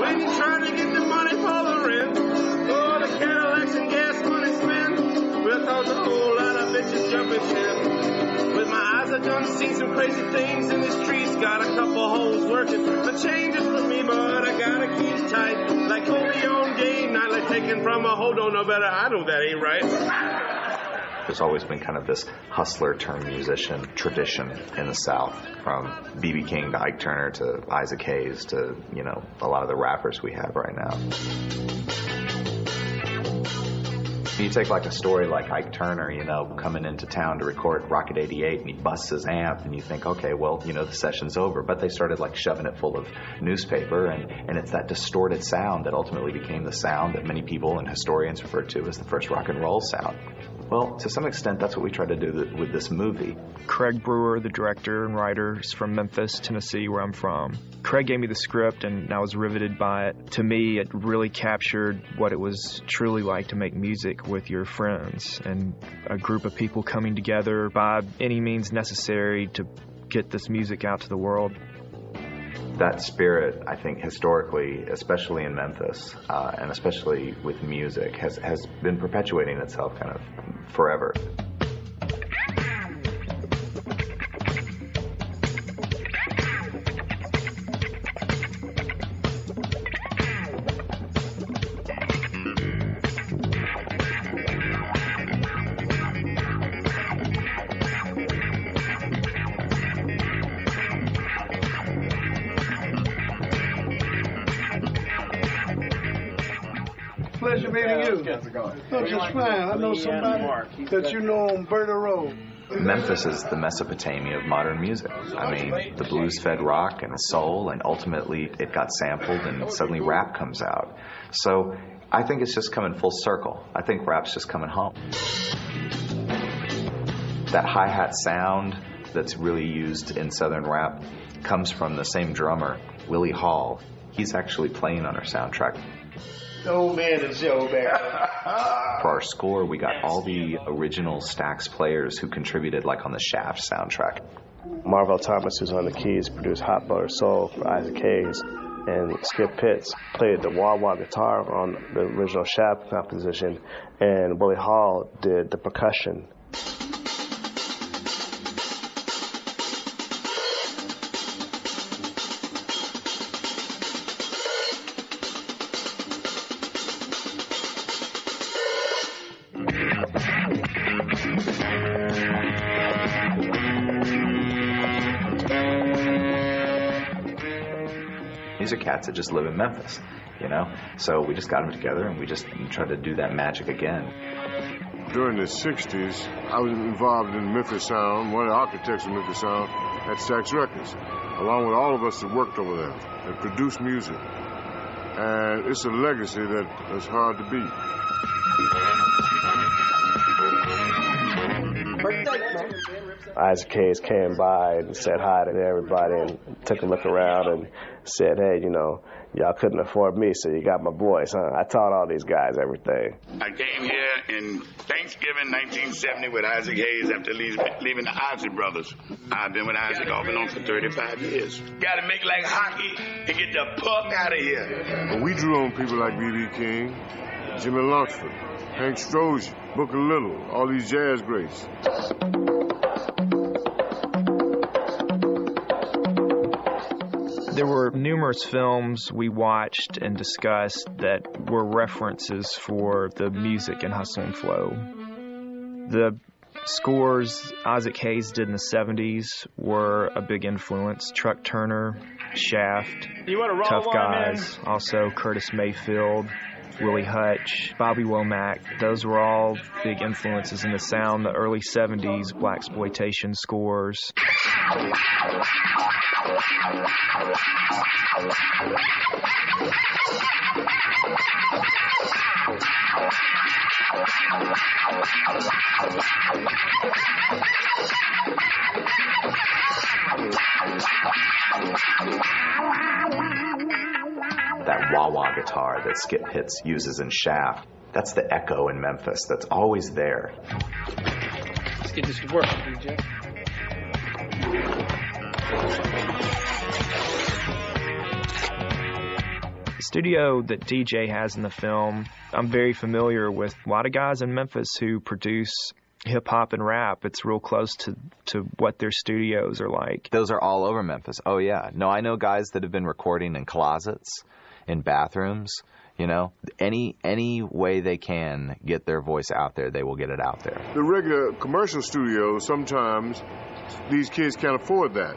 When you try to get the money for the rent, oh, the Cadillacs and gas money spent, we'll cause a whole lot of bitches jumping ship. With my eyes, I done seen some crazy things in the streets. Got a couple hoes working, but change is for me, but I gotta keep tight. Like Kobe on game night, like taking from a hoe, don't know better. I know that ain't right. There's always been kind of this hustler turned musician tradition in the South, from B.B. King to Ike Turner to Isaac Hayes to, you know, a lot of the rappers we have right now. You take like a story like Ike Turner, you know, coming into town to record Rocket 88 and he busts his amp and you think, okay, well, you know, the session's over. But they started like shoving it full of newspaper and it's that distorted sound that ultimately became the sound that many people and historians refer to as the first rock and roll sound. Well, to some extent, that's what we try to do with this movie. Craig Brewer, the director and writer, is from Memphis, Tennessee, where I'm from. Craig gave me the script, and I was riveted by it. To me, it really captured what it was truly like to make music with your friends and a group of people coming together by any means necessary to get this music out to the world. That spirit, I think, historically, especially in Memphis, and especially with music, has been perpetuating itself kind of forever. Pleasure meeting you. No, just fine. I know somebody that you know on Berta Road. Memphis is the Mesopotamia of modern music. I mean, the blues fed rock and soul, and ultimately it got sampled and suddenly rap comes out. So I think it's just coming full circle. I think rap's just coming home. That hi-hat sound that's really used in Southern rap comes from the same drummer, Willie Hall. He's actually playing on our soundtrack. Old man and show back. For our score, we got all the original Stax players who contributed, like on the Shaft soundtrack. Marvell Thomas, who's on the keys, produced Hot Butter Soul for Isaac Hayes, and Skip Pitts played the wah-wah guitar on the original Shaft composition, and Willie Hall did the percussion. These are cats that just live in Memphis, you know? So we just got them together and we just tried to do that magic again. During the 60s, I was involved in Memphis Sound, one of the architects of Memphis Sound at Stax Records, along with all of us that worked over there and produced music. And it's a legacy that is hard to beat. Isaac Hayes came by and said hi to everybody and took a look around and said, hey, you know, y'all couldn't afford me, so you got my boys, huh? I taught all these guys everything. I came here in Thanksgiving 1970 with Isaac Hayes after leaving the Isaac brothers. I've been with Isaac off and on for 35 years. Got to make like hockey and get the puck out of here. But we drew on people like B.B. King, Jimmy Lunceford, Hank Strozier, Booker Little, all these jazz greats. There were numerous films we watched and discussed that were references for the music in Hustle and Flow. The scores Isaac Hayes did in the 70s were a big influence. Truck Turner, Shaft, Tough Guys, also Curtis Mayfield, Willie Hutch, Bobby Womack. Those were all big influences in the sound, the early 70s blaxploitation scores. That wah-wah guitar that Skip Pitts uses in Shaft, that's the echo in Memphis that's always there. Let's get this to work, DJ. It's studio that DJ has in the film, I'm very familiar with a lot of guys in Memphis who produce hip-hop and rap. It's real close to what their studios are like. Those are all over Memphis. Oh, yeah. No, I know guys that have been recording in closets, in bathrooms. You know, any way they can get their voice out there, they will get it out there. The regular commercial studios, sometimes these kids can't afford that.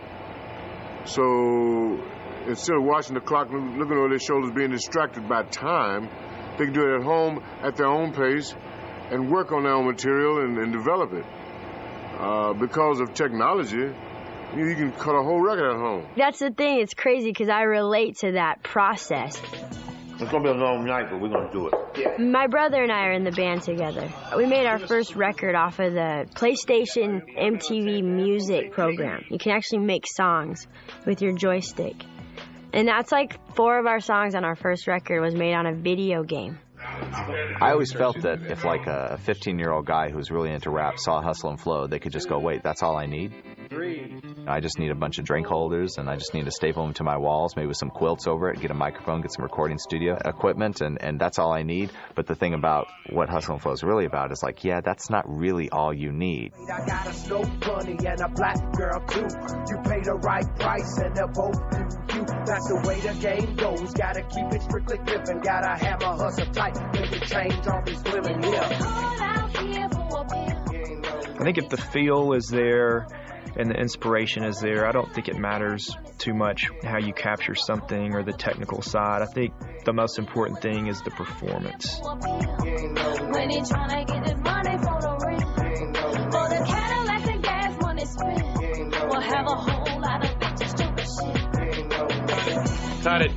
So instead of watching the clock, looking over their shoulders, being distracted by time, they can do it at home at their own pace and work on their own material and develop it. Because of technology, you can cut a whole record at home. That's the thing. It's crazy because I relate to that process. It's going to be a long night, but we're going to do it. Yeah. My brother and I are in the band together. We made our first record off of the PlayStation MTV music program. You can actually make songs with your joystick. And that's like 4 of our songs on our first record was made on a video game. I always felt that if like a 15-year-old guy who's really into rap saw Hustle and Flow, they could just go, wait, that's all I need? I just need a bunch of drink holders, and I just need to staple them to my walls, maybe with some quilts over it, get a microphone, get some recording studio equipment, and that's all I need. But the thing about what Hustle and Flow is really about is like, yeah, that's not really all you need. I got a snow bunny and a black girl too. You pay the right price and they'll both do you. That's the way the game goes. Gotta keep it strictly gripping. Gotta have a hustle tight. Maybe change all these women here. I think if the feel is there and the inspiration is there, I don't think it matters too much how you capture something or the technical side. I think the most important thing is the performance. When he tryna get his money for the rent, for the Cadillacs and gas money spent, we'll have a whole lot of bitches doing shit. Got it.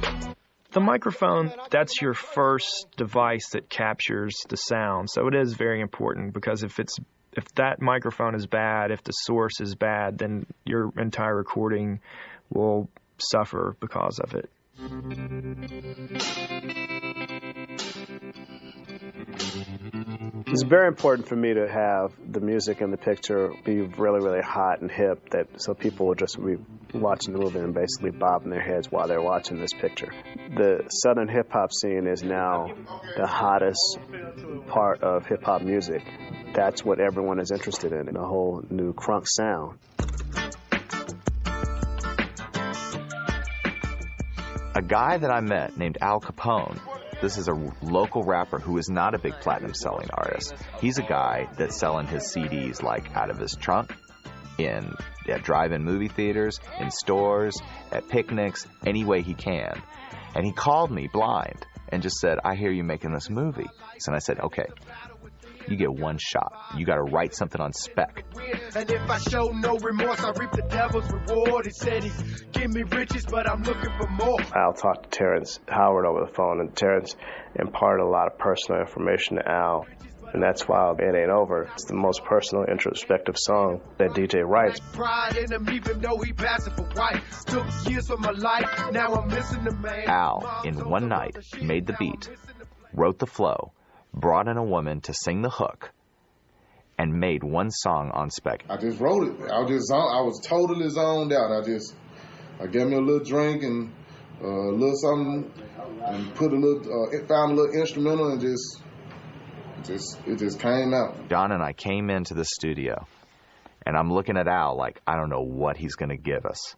The microphone, that's your first device that captures the sound. So it is very important because if that microphone is bad, if the source is bad, then your entire recording will suffer because of it. It's very important for me to have the music in the picture be really, really hot and hip, so people will just be watching the movie and basically bobbing their heads while they're watching this picture. The Southern hip-hop scene is now the hottest part of hip-hop music. That's what everyone is interested in a whole new crunk sound. A guy that I met named Al Capone, this is a local rapper who is not a big platinum selling artist. He's a guy that's selling his CDs like out of his trunk, at drive-in movie theaters, in stores, at picnics, any way he can. And he called me blind and just said, I hear you making this movie. And I said, okay, you get one shot. You got to write something on spec. And if I show no remorse, I reap the devil's reward. He said he's give me riches, but I'm looking for more. Al talked to Terrence Howard over the phone, and Terrence imparted a lot of personal information to Al. And that's why It Ain't Over. It's the most personal, introspective song that DJ writes. Pride in him, even though he passing for white. Took years from my life, now I'm missing the man. Al, in one night, made the beat, wrote the flow, brought in a woman to sing the hook, and made one song on spec. I just wrote it. I was totally zoned out. I gave me a little drink and a little something, and found a little instrumental, and it just came out. John and I came into the studio, and I'm looking at Al like, I don't know what he's going to give us.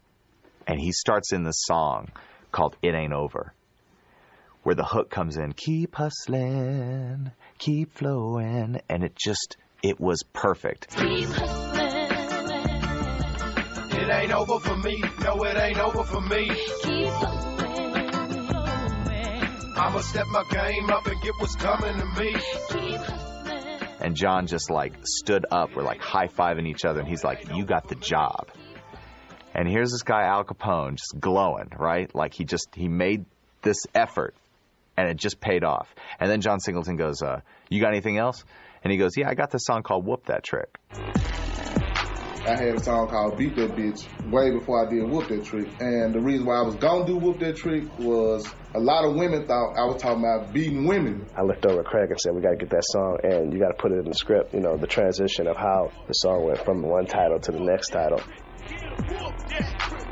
And he starts in this song called It Ain't Over, where the hook comes in, keep hustling, keep flowing, and it was perfect. Keep hustling. It ain't over for me, no it ain't over for me. Keep flowing. I'ma step my game up and get what's coming to me. Keep hustling. And John just like stood up, we're like high-fiving each other, and he's like, you got the job. And here's this guy, Al Capone, just glowing, right? Like he made this effort, and it just paid off. And then John Singleton goes, you got anything else? And he goes, yeah, I got this song called Whoop That Trick. I had a song called Beat That Bitch way before I did Whoop That Trick. And the reason why I was going to do Whoop That Trick was a lot of women thought I was talking about beating women. I looked over at Craig and said, we got to get that song, and you got to put it in the script, the transition of how the song went from one title to the next title.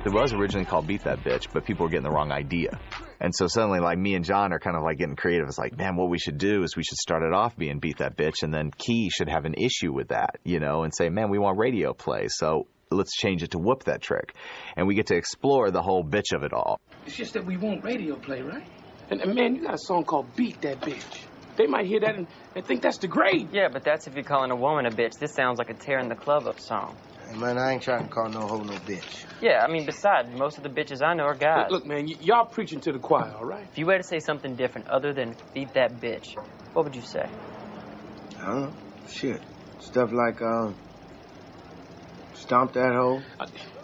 It was originally called Beat That Bitch, but people were getting the wrong idea. And so suddenly, like, me and John are kind of like getting creative. It's like, man, what we should do is we should start it off being Beat That Bitch, and then Key should have an issue with that, you know, and say, man, we want radio play, so let's change it to Whoop That Trick. And we get to explore the whole bitch of it all. It's just that we want radio play, right? And man, you got a song called Beat That Bitch. They might hear that and think that's the grade. Yeah, but that's if you're calling a woman a bitch. This sounds like a tearing the club up song. Hey, man, I ain't trying to call no hoe no bitch. Yeah, I mean, besides, most of the bitches I know are guys. Look, man, y'all preaching to the choir, all right? If you were to say something different other than beat that bitch, what would you say? I don't know. Shit. Stuff like, stomp that hoe.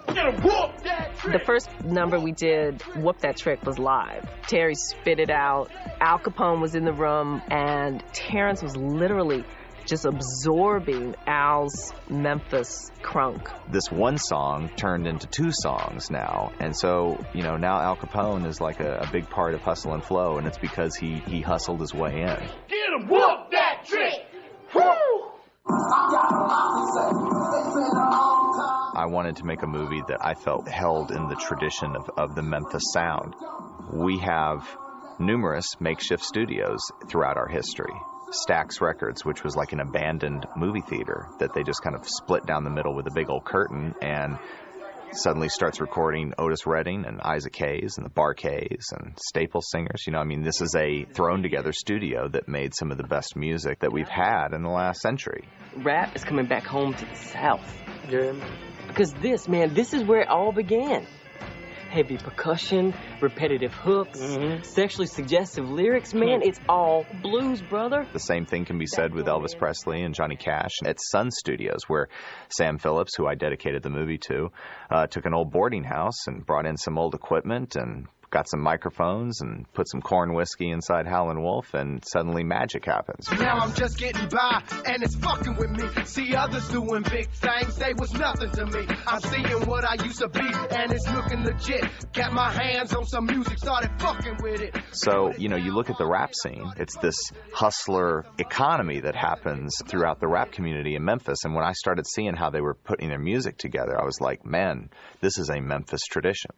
The first number we did, Whoop That Trick, was live. Terry spit it out. Al Capone was in the room, and Terrence was literally just absorbing Al's Memphis crunk. This one song turned into two songs now. And so, you know, now Al Capone is like a big part of Hustle and Flow, and it's because he hustled his way in. Get him, whoop that trick! Woo! I wanted to make a movie that I felt held in the tradition of the Memphis sound. We have numerous makeshift studios throughout our history. Stax Records, which was like an abandoned movie theater that they just kind of split down the middle with a big old curtain, and suddenly starts recording Otis Redding and Isaac Hayes and the Bar-Kays and Staples singers. You know, I mean, this is a thrown-together studio that made some of the best music that we've had in the last century. Rap is coming back home to the South. Yeah, man. Because this is where it all began. Heavy percussion, repetitive hooks, sexually suggestive lyrics, man, it's all blues, brother. The same thing can be said with Elvis Presley and Johnny Cash at Sun Studios, where Sam Phillips, who I dedicated the movie to, took an old boarding house and brought in some old equipment and got some microphones and put some corn whiskey inside Howlin' Wolf, and suddenly magic happens. Now I'm just getting by, and it's fucking with me. See others doing big things, they was nothing to me. I'm seeing what I used to be, and it's looking legit. Got my hands on some music, started fucking with it. So, you know, you look at the rap scene, it's this hustler economy that happens throughout the rap community in Memphis. And when I started seeing how they were putting their music together, I was like, man, this is a Memphis tradition.